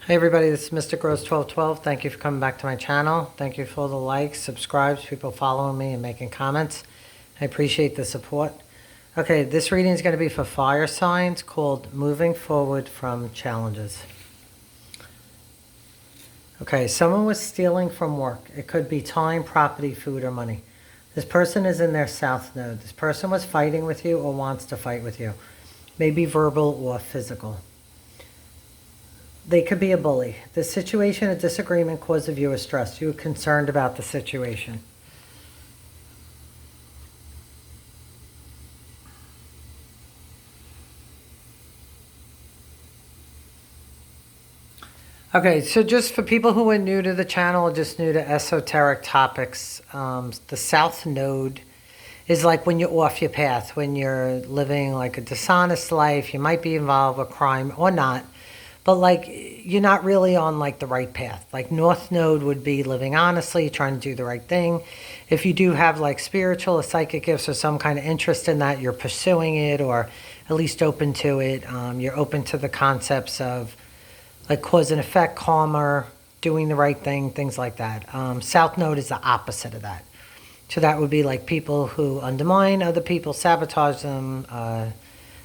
Hey everybody, this is MysticRose12120. Thank you for coming back to my channel. Thank you for all the likes, subscribes, people following me and making comments. I appreciate the support. Okay, this reading is going to be for fire signs called Moving Forward from Challenges. Okay, someone was stealing from work. It could be time, property, food, or money. This person is in their south node. This person was fighting with you or wants to fight with you. Maybe verbal or physical. They could be a bully. The situation, a disagreement caused the viewer stress. You were concerned about the situation. Okay, so just for people who are new to the channel, just new to esoteric topics, the South Node is like when you're off your path, when you're living like a dishonest life. You might be involved with crime or not. But like, you're not really on like the right path. Like North Node would be living honestly, trying to do the right thing. If you do have like spiritual or psychic gifts or some kind of interest in that, you're pursuing it or at least open to it. You're open to the concepts of like cause and effect, karma, doing the right thing, things like that. South Node is the opposite of that. So that would be like people who undermine other people, sabotage them,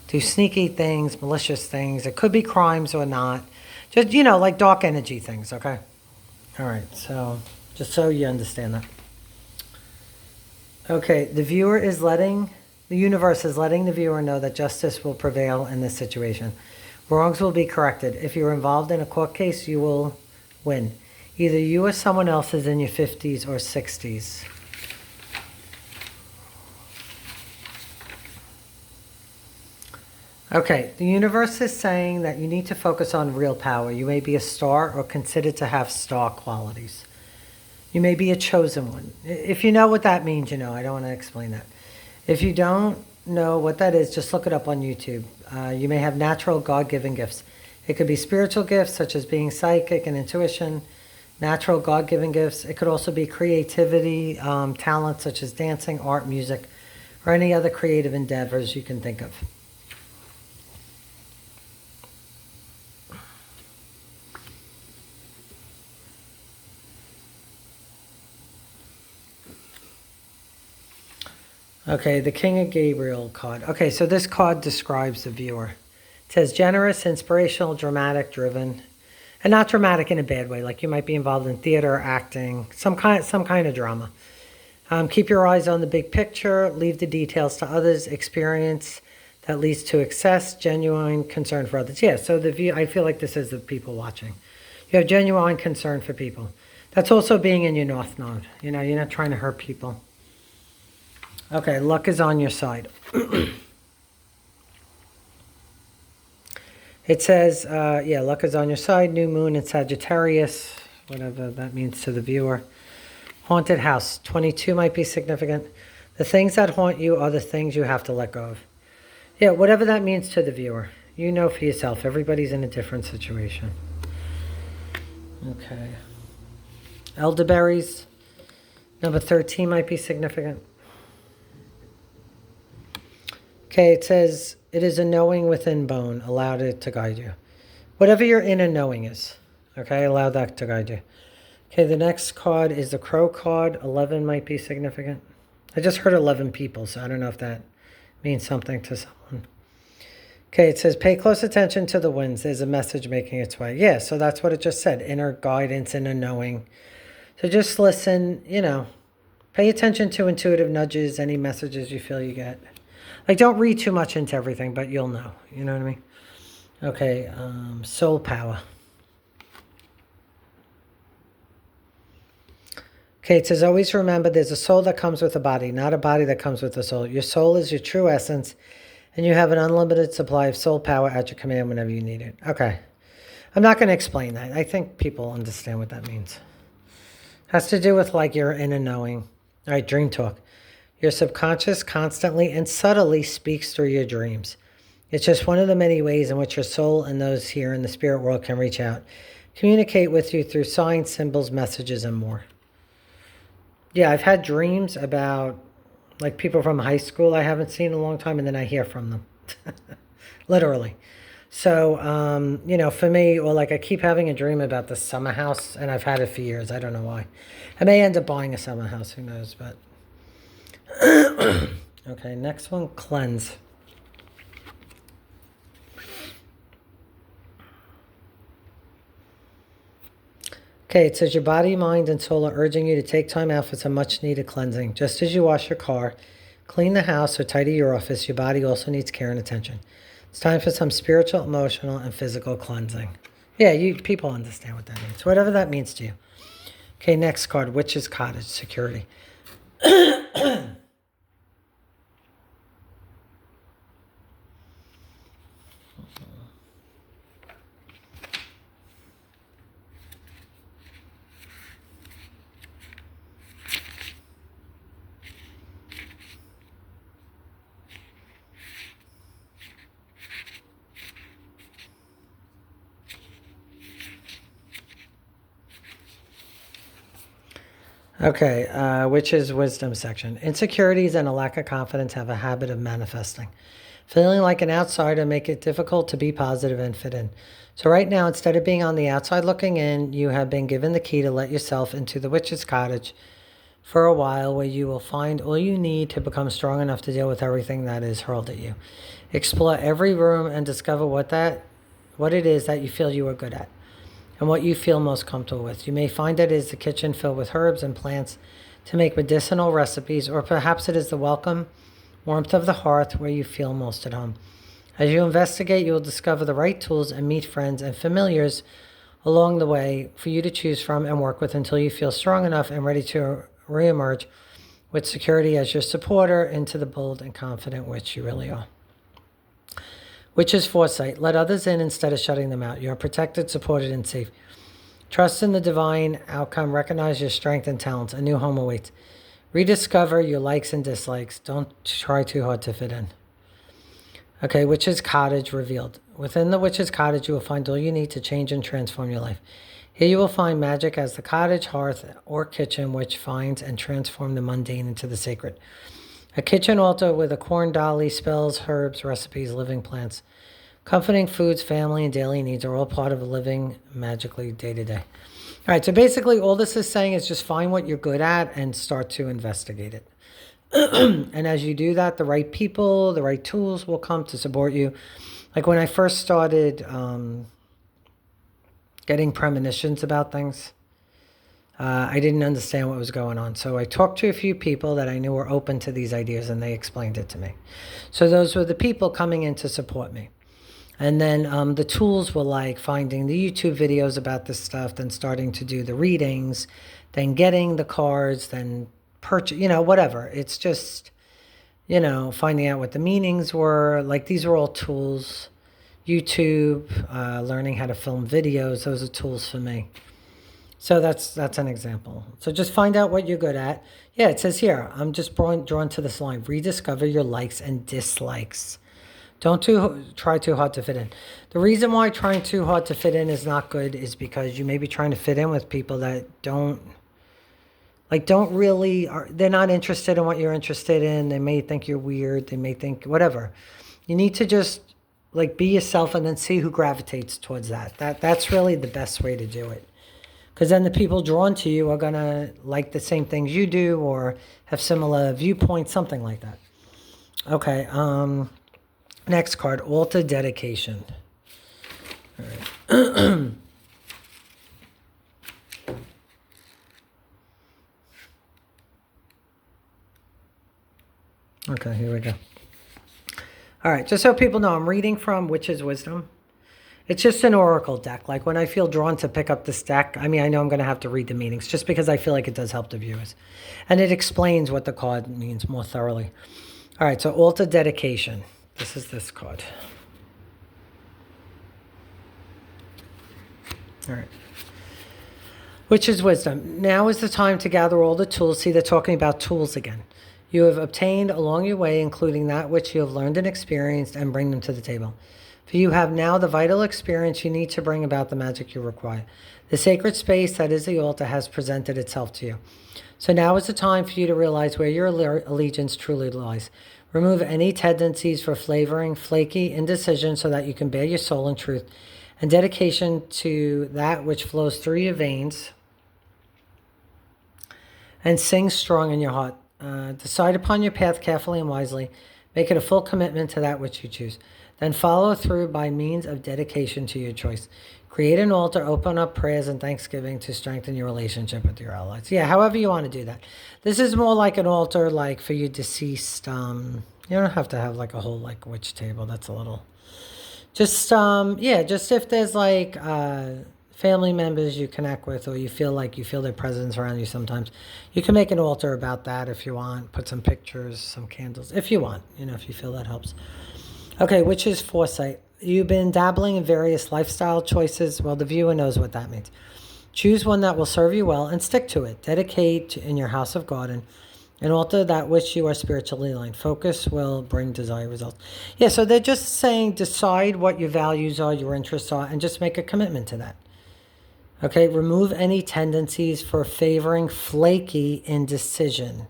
do sneaky things, malicious things. It could be crimes or not. Just, you know, like dark energy things, okay? All right, so just so you understand that. Okay, the universe is letting the viewer know that justice will prevail in this situation. Wrongs will be corrected. If you're involved in a court case, you will win. Either you or someone else is in your 50s or 60s. Okay, the universe is saying that you need to focus on real power. You may be a star or considered to have star qualities. You may be a chosen one. If you know what that means, you know. I don't want to explain that. If you don't know what that is, just look it up on YouTube. You may have natural God-given gifts. It could be spiritual gifts, such as being psychic and intuition, natural God-given gifts. It could also be creativity, talents such as dancing, art, music, or any other creative endeavors you can think of. Okay, the King of Gabriel card. Okay, so this card describes the viewer. It says generous, inspirational, dramatic, driven, and not dramatic in a bad way. Like you might be involved in theater, acting, some kind of drama. Keep your eyes on the big picture. Leave the details to others. Experience that leads to excess. Genuine concern for others. Yeah. So the view. I feel like this is the people watching. You have genuine concern for people. That's also being in your North Node. You know, you're not trying to hurt people. Okay, luck is on your side. It says, yeah, luck is on your side. New moon in Sagittarius, whatever that means to the viewer. Haunted house, 22 might be significant. The things that haunt you are the things you have to let go of. Yeah, whatever that means to the viewer. You know for yourself. Everybody's in a different situation. Okay. Elderberries, number 13 might be significant. Okay, it says, it is a knowing within bone. Allow it to guide you. Whatever your inner knowing is, okay, allow that to guide you. Okay, the next card is the Crow card. 11 might be significant. I just heard 11 people, so I don't know if that means something to someone. Okay, it says, pay close attention to the winds. There's a message making its way. Yeah, so that's what it just said. Inner guidance, inner knowing. So just listen, you know, pay attention to intuitive nudges, any messages you feel you get. Like, don't read too much into everything, but you'll know. You know what I mean? Okay, soul power. Okay, it says, always remember there's a soul that comes with a body, not a body that comes with a soul. Your soul is your true essence, and you have an unlimited supply of soul power at your command whenever you need it. Okay. I'm not going to explain that. I think people understand what that means. Has to do with, like, your inner knowing. All right, dream talk. Your subconscious constantly and subtly speaks through your dreams. It's just one of the many ways in which your soul and those here in the spirit world can reach out, communicate with you through signs, symbols, messages, and more. Yeah, I've had dreams about, like, people from high school I haven't seen in a long time, and then I hear from them. Literally. So, for me, or like I keep having a dream about the summer house, and I've had it for years. I don't know why. I may end up buying a summer house, who knows, but. Okay, next one, cleanse. Okay, it says your body, mind, and soul are urging you to take time out for some much needed cleansing. Just as you wash your car, clean the house, or tidy your office, your body also needs care and attention. It's time for some spiritual, emotional, and physical cleansing. Yeah, people understand what that means. Whatever that means to you. Okay, next card, Witch's Cottage, security. Okay, which is wisdom section. Insecurities and a lack of confidence have a habit of manifesting. Feeling like an outsider make it difficult to be positive and fit in. So right now, instead of being on the outside looking in, you have been given the key to let yourself into the witch's cottage for a while, where you will find all you need to become strong enough to deal with everything that is hurled at you. Explore every room and discover what it is that you feel you are good at and what you feel most comfortable with. You may find it is the kitchen filled with herbs and plants to make medicinal recipes, or perhaps it is the welcome warmth of the hearth where you feel most at home. As you investigate, you will discover the right tools and meet friends and familiars along the way for you to choose from and work with until you feel strong enough and ready to reemerge with security as your supporter into the bold and confident witch you really are. Which is foresight. Let others in instead of shutting them out. You are protected, supported, and safe. Trust in the divine outcome. Recognize your strength and talents. A new home awaits. Rediscover your likes and dislikes. Don't try too hard to fit in. Okay, Witch's Cottage revealed. Within the Witch's Cottage, you will find all you need to change and transform your life. Here you will find magic as the cottage, hearth, or kitchen which finds and transforms the mundane into the sacred. A kitchen altar with a corn dolly, spells, herbs, recipes, living plants. Comforting foods, family, and daily needs are all part of living magically day to day. All right, so basically all this is saying is just find what you're good at and start to investigate it. And as you do that, the right people, the right tools will come to support you. Like when I first started getting premonitions about things, I didn't understand what was going on. So I talked to a few people that I knew were open to these ideas, and they explained it to me. So those were the people coming in to support me. And then the tools were like finding the YouTube videos about this stuff, then starting to do the readings, then getting the cards, then purchase, whatever. It's just, finding out what the meanings were. Like these were all tools. YouTube, learning how to film videos, those are tools for me. So that's an example. So just find out what you're good at. Yeah, it says here, I'm just drawn to this line. Rediscover your likes and dislikes. Don't try too hard to fit in. The reason why trying too hard to fit in is not good is because you may be trying to fit in with people that they're not interested in what you're interested in. They may think you're weird. They may think whatever. You need to just be yourself and then see who gravitates towards that. That's really the best way to do it. Because then the people drawn to you are going to like the same things you do or have similar viewpoints, something like that. Okay, next card, altar dedication. All right. Okay, here we go. All right, just so people know, I'm reading from Witch's Wisdom. It's just an oracle deck. Like when I feel drawn to pick up this deck, I know I'm going to have to read the meanings just because I feel like it does help the viewers. And it explains what the card means more thoroughly. All right, so altar dedication. This is this card. All right. Witch's Wisdom. Now is the time to gather all the tools. See, they're talking about tools again. You have obtained along your way, including that which you have learned and experienced, and bring them to the table. For you have now the vital experience you need to bring about the magic you require. The sacred space that is the altar has presented itself to you. So now is the time for you to realize where your allegiance truly lies. Remove any tendencies for flavoring, flaky, indecision so that you can bear your soul in truth and dedication to that which flows through your veins and sings strong in your heart. Decide upon your path carefully and wisely. Make it a full commitment to that which you choose. Then follow through by means of dedication to your choice. Create an altar, open up prayers and thanksgiving to strengthen your relationship with your allies. Yeah, however you want to do that. This is more like an altar like for your deceased. You don't have to have like a whole like witch table. That's a little... Just, yeah, just if there's like family members you connect with or you feel their presence around you sometimes, you can make an altar about that if you want. Put some pictures, some candles, if you want, if you feel that helps. Okay, witch's foresight. You've been dabbling in various lifestyle choices. Well, the viewer knows what that means. Choose one that will serve you well and stick to it. Dedicate in your house of God and alter that which you are spiritually aligned. Focus will bring desired results. Yeah, so they're just saying decide what your values are, your interests are, and just make a commitment to that. Okay, remove any tendencies for favoring flaky indecision.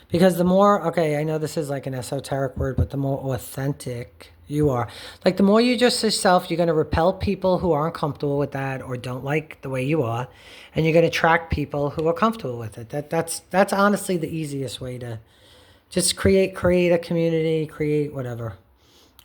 Because the more, okay, I know this is like an esoteric word, but the more authentic you are. Like the more you just yourself, you're going to repel people who aren't comfortable with that or don't like the way you are. And you're going to attract people who are comfortable with it. That's honestly the easiest way to just create a community, create whatever.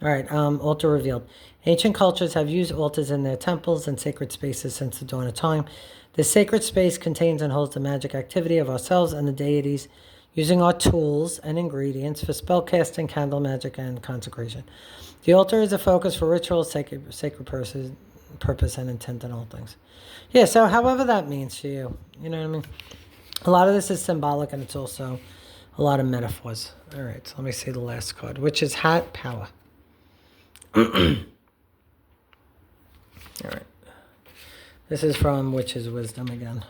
All right, altar revealed. Ancient cultures have used altars in their temples and sacred spaces since the dawn of time. This sacred space contains and holds the magic activity of ourselves and the deities, using our tools and ingredients for spellcasting, candle magic, and consecration. The altar is a focus for rituals, sacred purpose, and intent in all things. Yeah, so however that means to you, you know what I mean? A lot of this is symbolic, and it's also a lot of metaphors. All right, so let me see the last card, which is Hat Power. All right. This is from Witch's Wisdom again.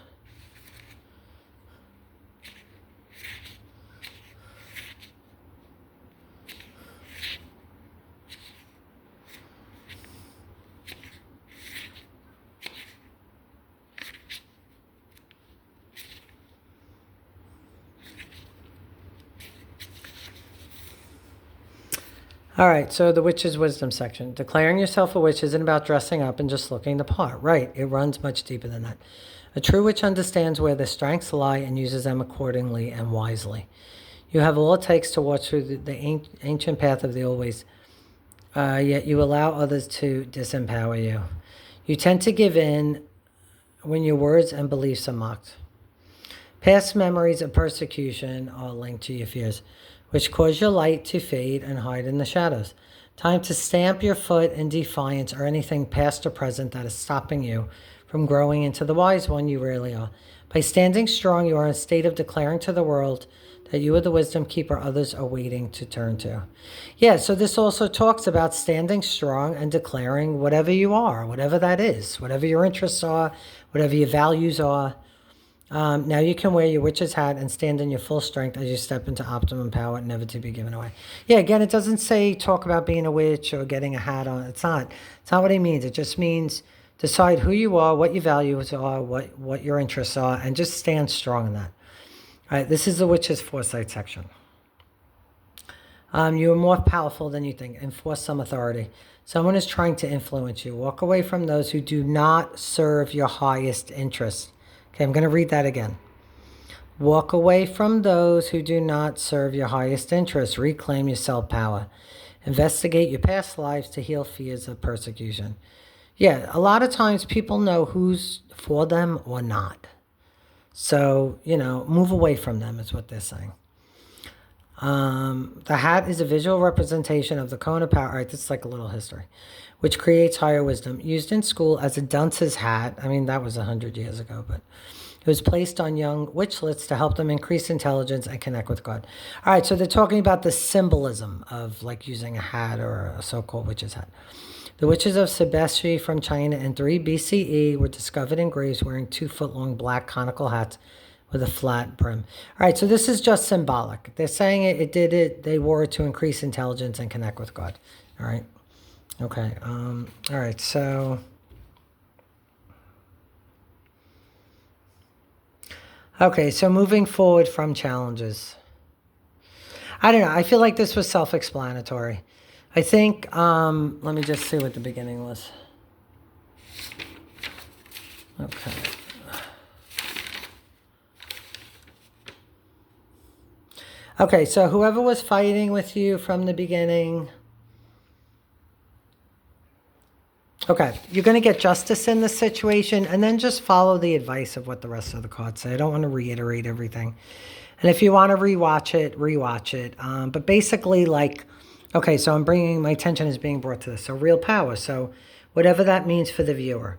All right, so the Witch's Wisdom section. Declaring yourself a witch isn't about dressing up and just looking the part. Right, it runs much deeper than that. A true witch understands where the strengths lie and uses them accordingly and wisely. You have all it takes to walk through the ancient path of the old ways, yet you allow others to disempower you. You tend to give in when your words and beliefs are mocked. Past memories of persecution are linked to your fears, which cause your light to fade and hide in the shadows. Time to stamp your foot in defiance or anything past or present that is stopping you from growing into the wise one you really are. By standing strong, you are in a state of declaring to the world that you are the wisdom keeper others are waiting to turn to. Yeah, so this also talks about standing strong and declaring whatever you are, whatever that is, whatever your interests are, whatever your values are. Now you can wear your witch's hat and stand in your full strength as you step into optimum power, never to be given away. Yeah, again, it doesn't say talk about being a witch or getting a hat on. It's not what it means. It just means decide who you are, what your values are, what your interests are, and just stand strong in that. All right, this is the witch's foresight section. You are more powerful than you think. Enforce some authority. Someone is trying to influence you. Walk away from those who do not serve your highest interests. Okay, I'm going to read that again. Walk away from those who do not serve your highest interests. Reclaim your self-power. Investigate your past lives to heal fears of persecution. Yeah, a lot of times people know who's for them or not. So, move away from them is what they're saying. The hat is a visual representation of the cone of power. All right, this is like a little history, which creates higher wisdom. Used in school as a dunce's hat. I mean, that was 100 years ago, but it was placed on young witchlets to help them increase intelligence and connect with God. All right, so they're talking about the symbolism of like using a hat or a so-called witch's hat. The witches of Sebeshi from China in 3 BCE were discovered in graves wearing 2-foot-long black conical hats with a flat brim. All right, so this is just symbolic. They're saying they wore it to increase intelligence and connect with God. All right. Okay. All right, so... Okay, so moving forward from challenges. I don't know. I feel like this was self-explanatory. I think, let me just see what the beginning was. Okay. Okay, so whoever was fighting with you from the beginning. Okay, you're going to get justice in this situation, and then just follow the advice of what the rest of the cards say. I don't want to reiterate everything. And if you want to rewatch it, rewatch it. But basically, like, okay, so my attention is being brought to this. So real power. So whatever that means for the viewer.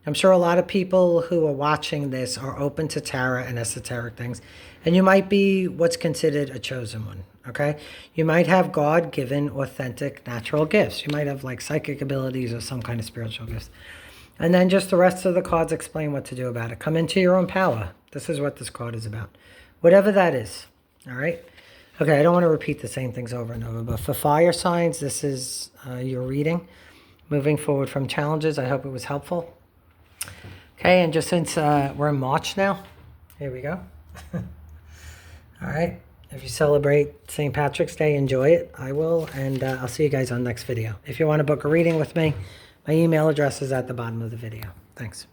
I'm sure a lot of people who are watching this are open to tarot and esoteric things. And you might be what's considered a chosen one, okay? You might have God-given, authentic, natural gifts. You might have, like, psychic abilities or some kind of spiritual gifts. And then just the rest of the cards explain what to do about it. Come into your own power. This is what this card is about. Whatever that is, all right? Okay, I don't want to repeat the same things over and over, but for fire signs, this is your reading. Moving forward from challenges, I hope it was helpful. Okay, and just since we're in March now, here we go. All right, if you celebrate St. Patrick's Day, enjoy it. I will, and I'll see you guys on the next video. If you want to book a reading with me, my email address is at the bottom of the video. Thanks.